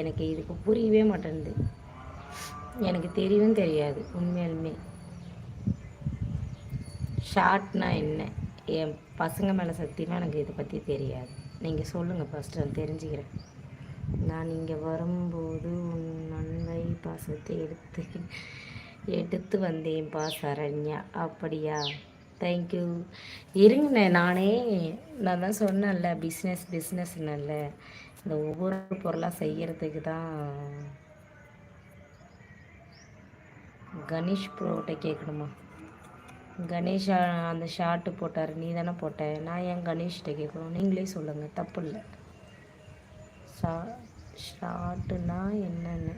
எனக்கு இதுக்கு புரியவே மாட்டேன்து. எனக்கு தெரியவும் தெரியாது உண்மையாலுமே. ஷார்ட்னா என்ன? என் பசங்க மேலே சத்தியமாக எனக்கு இதை பற்றி தெரியாது. நீங்கள் சொல்லுங்கள் ஃபஸ்ட்டு, நான் தெரிஞ்சுக்கிறேன். நான் இங்கே வரும்போது உன் நன்மை பாசத்தை எடுத்து வந்தேன்ப்பா சரண்யா. அப்படியா? தேங்க்யூ. இருங்கண்ணே, நான் தான் சொன்னேன்ல, பிஸ்னஸ்னல்ல. இந்த ஒவ்வொரு பொருளாக செய்கிறதுக்கு தான் கணேஷ் ப்ரோட்ட கேட்கணுமா? கணேஷா அந்த ஷார்ட்டு போட்டார், நீ தானே போட்ட. நான் ஏன் கணேஷ்கிட்ட கேட்கணும்? நீங்களே சொல்லுங்கள், தப்பு இல்லை. ஷார்ட்டுனா என்னென்னு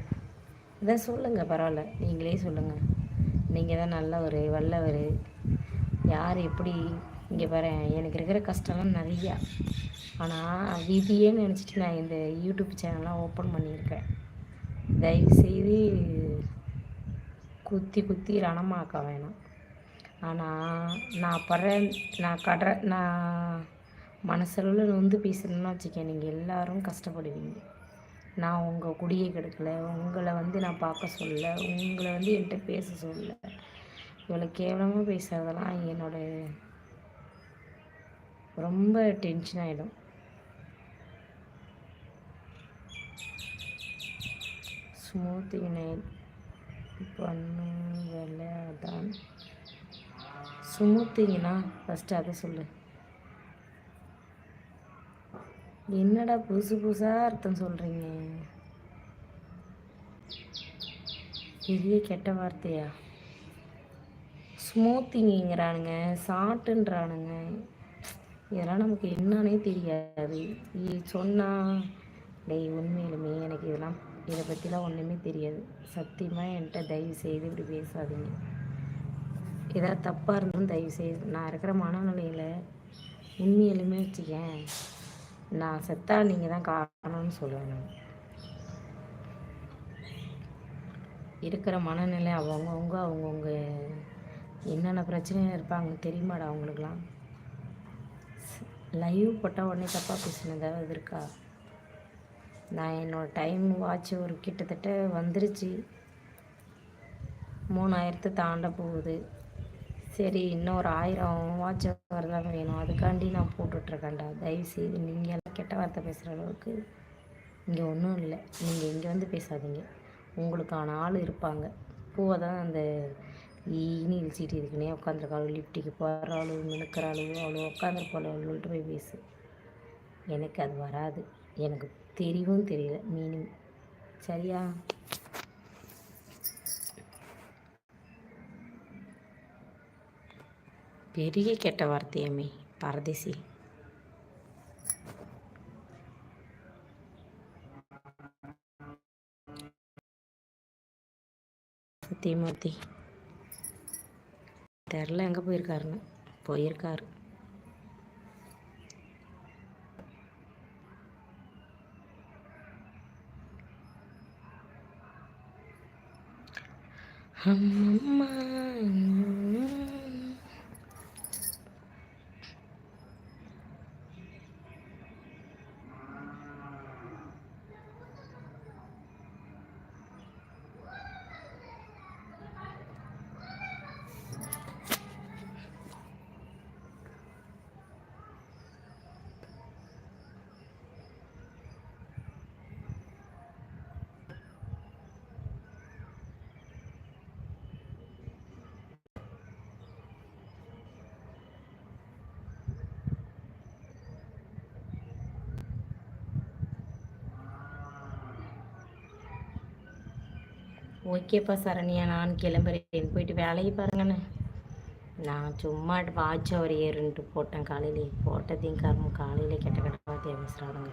இதான் சொல்லுங்கள், பரவாயில்ல, நீங்களே சொல்லுங்கள். நீங்கள் தான் நல்லவர், வல்லவர். யார் எப்படி? இங்கே பாரு, எனக்கு இருக்கிற கஷ்டம்லாம் நிறையா. ஆனால் விதியேன்னு நினச்சிட்டு நான் இந்த யூடியூப் சேனல்லாம் ஓப்பன் பண்ணியிருக்கேன். தயவுசெய்து குத்தி குத்தி ரணமாக்க வேணாம். ஆனால் நான் மனசளவில் வந்து பேசுகிறேன்னு வச்சுக்கேன், நீங்கள் எல்லோரும் கஷ்டப்படுவீங்க. நான் உங்கள் குடியை கெடுக்கலை, உங்களை வந்து நான் பார்க்க சொல்லலை, உங்களை வந்து என்கிட்ட பேச சொல்லலை. இவ்வளோ கேவலமாக பேசுகிறதெல்லாம் ரொம்ப டென்ஷன் ஆகிடும். ஸ்மூத்திங் நெயில் வேலை அதான். ஸ்மூத்திங்னா ஃபஸ்ட்டு அதை சொல்லு. என்னடா புதுசாக அர்த்தம் சொல்கிறீங்க? பெரிய கெட்ட வார்த்தையா? ஸ்மூத்திங்கிறானுங்க, சாட்டுன்றானுங்க. இதெல்லாம் நமக்கு என்னன்னே தெரியாது. சொன்னால் டேய், உண்மையிலுமே எனக்கு இதை பற்றிலாம் ஒன்றுமே தெரியாது. சத்தியமாக என்கிட்ட தயவு செய்து இப்படி பேசாதீங்க. ஏதாவது தப்பாக இருந்தாலும் தயவு செய்து, நான் இருக்கிற மனநிலையில் உண்மையிலுமே வச்சுக்கேன், நான் செத்தா நீங்கள் தான் காரணம்னு சொல்லுவேன். நான் இருக்கிற மனநிலை அவங்கவுங்க என்னென்ன பிரச்சனையும் இருப்பாங்க தெரியுமாடா அவங்களுக்குலாம். லைவ் போட்டால் உடனே தப்பாக பேசினது ஏதாவது இருக்கா? நான் என்னோடய டைம் வாட்ச் ஒரு கிட்டத்தட்ட வந்துருச்சு, 3000 தாண்ட போகுது. சரி, இன்னும் ஒரு 1000 வாட்ச் வரதான் வேணும். அதுக்காண்டி நான் போட்டுட்ருக்கேன்டா. தயவுசெய்து நீங்கள் எல்லாம் கெட்ட வார்த்தை பேசுகிற அளவுக்கு இங்கே ஒன்றும் இல்லை. நீங்கள் இங்கே வந்து பேசாதீங்க. உங்களுக்கான ஆள் இருப்பாங்க. பூவை தான் அந்த ஈனி இழிச்சிட்டு இருக்குன்னே உட்காந்துருக்காளு, லிஃப்ட்டுக்கு போகிற ஆளு, மினுக்கிற ஆளு, அவ்வளோ உட்காந்துருப்பாளு, அவள்கிட்ட போய் பேசு. எனக்கு அது வராது, எனக்கு தெரியவும் தெரியல மீனிங். சரியா? பெரிய கெட்ட வார்த்தையாமே பரதேசி. சத்தியமூர்த்தி தெரில எங்கே போயிருக்காருன்னு. போயிருக்காரு. அம்மா ஓகேப்பா சரண்யா, நான் கிளம்புறேன். போயிட்டு வேலைக்கு பாருங்கண்ணே. நான் சும்மா வாட்ச் அவர் ஏறுன்ட்டு போட்டேன். காலையிலே போட்டதையும் காரணம் காலையில் கெட்ட கெட்ட வார்த்தையாக பேசுகிறாருங்க.